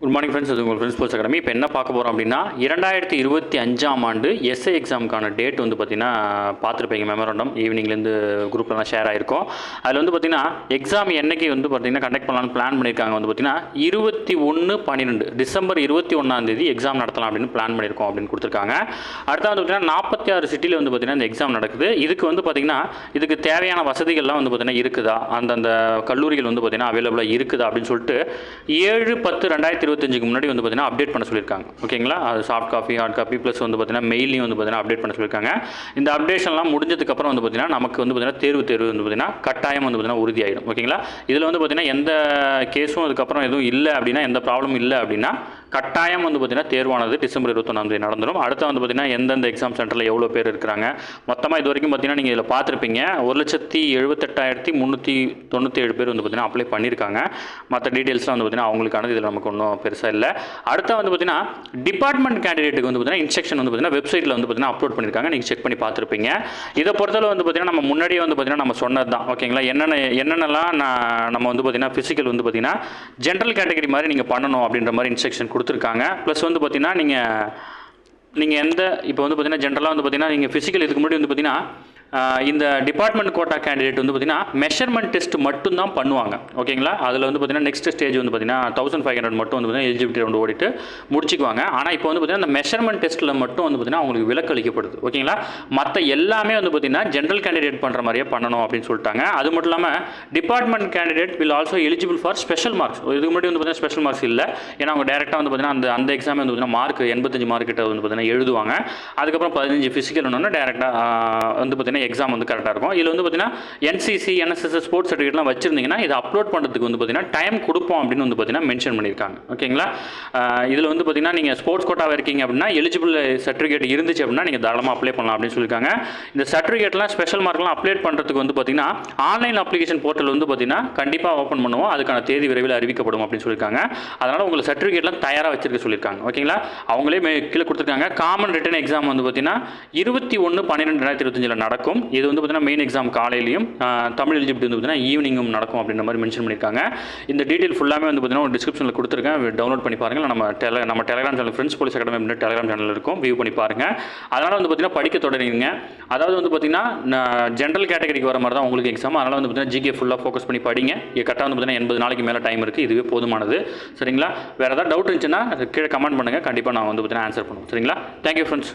Good morning friends, இது உங்கள் friends sports academy. இப்போ என்ன பார்க்க போகிறோம் அப்படின்னா 2025ஆம் ஆண்டு எஸ்ஐ எக்ஸாமுக்கான டேட் வந்து பார்த்தீங்கன்னா பார்த்துருப்பீங்க. மெமரண்டம் ஈவினிங்லேருந்து குரூப்லாம் ஷேர் ஆகிருக்கும். அதில் வந்து பார்த்தீங்கன்னா எக்ஸாம் என்னைக்கு வந்து பார்த்தீங்கன்னா கண்டக்ட் பண்ணலான்னு பிளான் பண்ணியிருக்காங்க. வந்து பார்த்தீங்கன்னா 21/12 டிசம்பர் 21ஆம் எக்ஸாம் நடத்தலாம் அப்படின்னு பிளான் பண்ணியிருக்கோம் அப்படின்னு கொடுத்துருக்காங்க. அடுத்த வந்து பார்த்தீங்கன்னா 46 சிட்டியில் வந்து பார்த்தீங்கன்னா இந்த எக்ஸாம் நடக்குது. இதுக்கு வந்து பார்த்தீங்கன்னா இதுக்கு தேவையான வசதிகள்லாம் வந்து பார்த்தீங்கன்னா இருக்குதா, அந்தந்த கல்லூரிகள் வந்து பார்த்தீங்கன்னா அவைலபிளாக இருக்குதா அப்படின்னு சொல்லிட்டு 7/10/2025 முன்னாடி வந்து பார்த்தீங்கன்னா அப்டேட் பண்ண சொல்லியிருக்காங்க. ஓகேங்களா, அது soft copy, hard copy plus வந்து பார்த்தீங்கன்னா மெயிலையும் வந்து பார்த்தீங்கன்னா அப்டேட் பண்ண சொல்லியிருக்காங்க. இந்த அப்டேஷன்லாம் முடிஞ்சதுக்கப்புறம் வந்து பார்த்தீங்கன்னா நமக்கு வந்து பார்த்தீங்கன்னா தேர்வு வந்து பார்த்தீங்கன்னா கட்டாயம் வந்து பார்த்தீங்கன்னா உறுதியாயிடும். ஓகேங்களா, இதில் வந்து பார்த்தீங்கன்னா எந்த கேஸும் அதுக்கப்புறம் எதுவும் இல்லை அப்படின்னா, எந்த ப்ராப்ளமும் இல்லை அப்படின்னா கட்டாயம் வந்து பார்த்தீங்கன்னா தேர்வானது டிசம்பர் 21 நடந்துடும். அடுத்து வந்து பார்த்தீங்கன்னா எந்தெந்த எக்ஸாம் சென்டரில் எவ்வளோ பேர் இருக்கிறாங்க மொத்தமாக இது வரைக்கும் பார்த்தீங்கன்னா நீங்கள் இதில் பார்த்துருப்பீங்க 1,78,397 பேர் வந்து பார்த்தீங்கன்னா அப்ளை பண்ணியிருக்காங்க. மற்ற டீட்டெயில்ஸ்லாம் வந்து பார்த்தீங்கன்னா அவங்களுக்கானது இதில் நமக்கு ஒன்றும் பெருசாக இல்லை. அடுத்த வந்து பார்த்தீங்கன்னா டிபார்ட்மெண்ட் கேண்டிடேட்டுக்கு வந்து பார்த்தீங்கன்னா இன்ஸ்ட்ரக்ஷன் வந்து பார்த்தீங்கன்னா வெப்சைட்டில் வந்து பார்த்தீங்கன்னா அப்லோட் பண்ணியிருக்காங்க. நீங்கள் செக் பண்ணி பார்த்துருப்பீங்க. இதை பொறுத்தவரை வந்து பார்த்தீங்கன்னா நம்ம முன்னாடியே வந்து பார்த்தீங்கன்னா நம்ம சொன்னது தான். ஓகேங்களா, என்னென்னலாம் நம்ம வந்து பார்த்தீங்கன்னா ஃபிசிக்கல் வந்து பார்த்தீங்கன்னா ஜென்ரல் கேட்டகரி மாதிரி நீங்கள் பண்ணணும் அப்படின்ற மாதிரி இன்ஸ்ட்ரக்ஷன் கொடுத்துருக்காங்க. ப்ளஸ் வந்து பார்த்தீங்கன்னா நீங்கள் எந்த இப்போ வந்து பார்த்தீங்கன்னா ஜென்ரலாக வந்து பார்த்தீங்கன்னா நீங்கள் ஃபிசிக்கல் இதுக்கு முன்னாடி வந்து பார்த்தீங்கன்னா இந்த டிபார்ட்மெண்ட் கோட்டா கேண்டிடேட் வந்து பார்த்தீங்கன்னா மெஷர்மெண்ட் டெஸ்ட் மட்டும் தான் பண்ணுவாங்க. ஓகேங்களா, அதில் வந்து பார்த்தீங்கன்னா நெக்ஸ்ட் ஸ்டேஜ் வந்து பார்த்தீங்கன்னா 1500 மட்டும் வந்து பார்த்தீங்கன்னா எலிஜிபிலிட்டி ரவுண்ட் ஓடிட்டு முடிச்சுக்குவாங்க. ஆனால் இப்போ வந்து பார்த்தீங்கன்னா அந்த மெஷர்மெண்ட் டெஸ்ட்டில் மட்டும் வந்து பார்த்தீங்கன்னா அவங்களுக்கு விலக்கு அளிக்கப்படுது. ஓகேங்களா, மற்ற எல்லாமே வந்து பார்த்தீங்கன்னா ஜென்ரல் கேண்டிடேட் பண்ணுற மாதிரியே பண்ணணும் அப்படின்னு சொல்லிட்டாங்க. அது மட்டும் இல்லாமல் department candidate will also eligible for special marks. இதுக்கு முன்னாடி வந்து பார்த்தீங்கன்னா ஸ்பெஷல் மார்க்ஸ் இல்லை. ஏன்னா அவங்க டேரெக்டாக வந்து பார்த்தீங்கன்னா அந்த எக்ஸாமே வந்து பார்த்தீங்கன்னா மார்க் 85 மார்க் கிட்ட வந்து பார்த்தீங்கன்னா எழுதுவாங்க. அதுக்கப்புறம் 15 ஃபிசிக்கல் ஒன்று டேரெக்டாக வந்து பார்த்தீங்கன்னா எக்ஸாம் வந்து கரெக்டாக இருக்கும். இதில் வந்து பார்த்தீங்கன்னா என்சிசி, என்எஸ்எஸ் ஸ்போர்ட்ஸ் சர்டிஃபிகேட்லாம் வச்சிருந்தீங்கன்னா இதை அப்லோட் பண்ணுறதுக்கு வந்து பார்த்தீங்கன்னா டைம் கொடுப்போம் அப்படின்னு வந்து பார்த்தீங்கன்னா மென்ஷன் பண்ணியிருக்காங்க. ஓகேங்களா, இதில் வந்து பார்த்தீங்கன்னா நீங்கள் ஸ்போர்ட்ஸ் கோட்டாக இருக்கீங்க அப்படின்னா எலிஜிபிள் சர்டிஃபிகேட் இருந்துச்சு அப்படின்னா நீங்கள் தாராளமாக அப்ளை பண்ணலாம் அப்படின்னு சொல்லியிருக்காங்க. இந்த சர்டிஃபிகேட்லாம் ஸ்பெஷல் மார்க்லாம் அப்ளேட் பண்ணுறதுக்கு வந்து பார்த்தீங்கன்னா ஆன்லைன் அப்ளிகேஷன் போர்ட்டல் வந்து பார்த்தீங்கன்னா கண்டிப்பாக ஓப்பன் பண்ணுவோம். அதுக்கான தேதி விரைவில் அறிவிக்கப்படும் அப்படின்னு சொல்லியிருக்காங்க. அதனால் உங்களுக்கு சர்டிஃபிகேட்லாம் தயாராக வச்சிருக்க சொல்லியிருக்காங்க. ஓகேங்களா, அவங்களே கீழே கொடுத்துருக்காங்க. காமன் ரிட்டன் எக்ஸாம் வந்து பார்த்தீங்கன்னா 21/12/2025 நடக்கும். இது வந்து பார்த்தீங்கன்னா மெயின் எக்ஸாம் காலையிலையும் தமிழ் எலிஜிபிலிட்டி வந்து பார்த்தீங்கன்னா ஈவினிங்கும் நடக்கும் அப்படின்ற மாதிரி மென்ஷன் பண்ணியிருக்காங்க. இந்த டீட்டெயில் ஃபுல்லாமே வந்து பார்த்தீங்கன்னா ஒரு டிஸ்கிரிப்ஷனில் கொடுத்துருக்கேன், டவுன்லோட் பண்ணி பாருங்கள். நம்ம Telegram channel friends police academy அப்படின்ற டெலிகிராம் சேனல் இருக்கும், வியூ பண்ணி பாருங்கள். அதனால் வந்து பார்த்தீங்கன்னா படிக்க தொடங்குங்க. அதாவது வந்து பார்த்தீங்கன்னா ஜென்ரல் கேட்டகரிக்கு வர மாதிரி தான் உங்களுக்கு எக்ஸாம். அதனால் வந்து பார்த்தீங்கன்னா ஜிகே ஃபுல்லாக ஃபோக்கஸ் பண்ணி படிங்க. கரெக்டாக வந்து பார்த்தீங்கன்னா 80 நாளைக்கு மேலே டைம் இருக்குது, இதுவே போதுமானது. சரிங்களா, வேறு ஏதாவது டவுட் இருந்துச்சுன்னா கீழே கமெண்ட் பண்ணுங்கள், கண்டிப்பாக நான் வந்து பார்த்தீங்கன்னா ஆன்சர் பண்ணுவோம். சரிங்களா, தேங்க்யூ ஃப்ரெண்ட்ஸ்.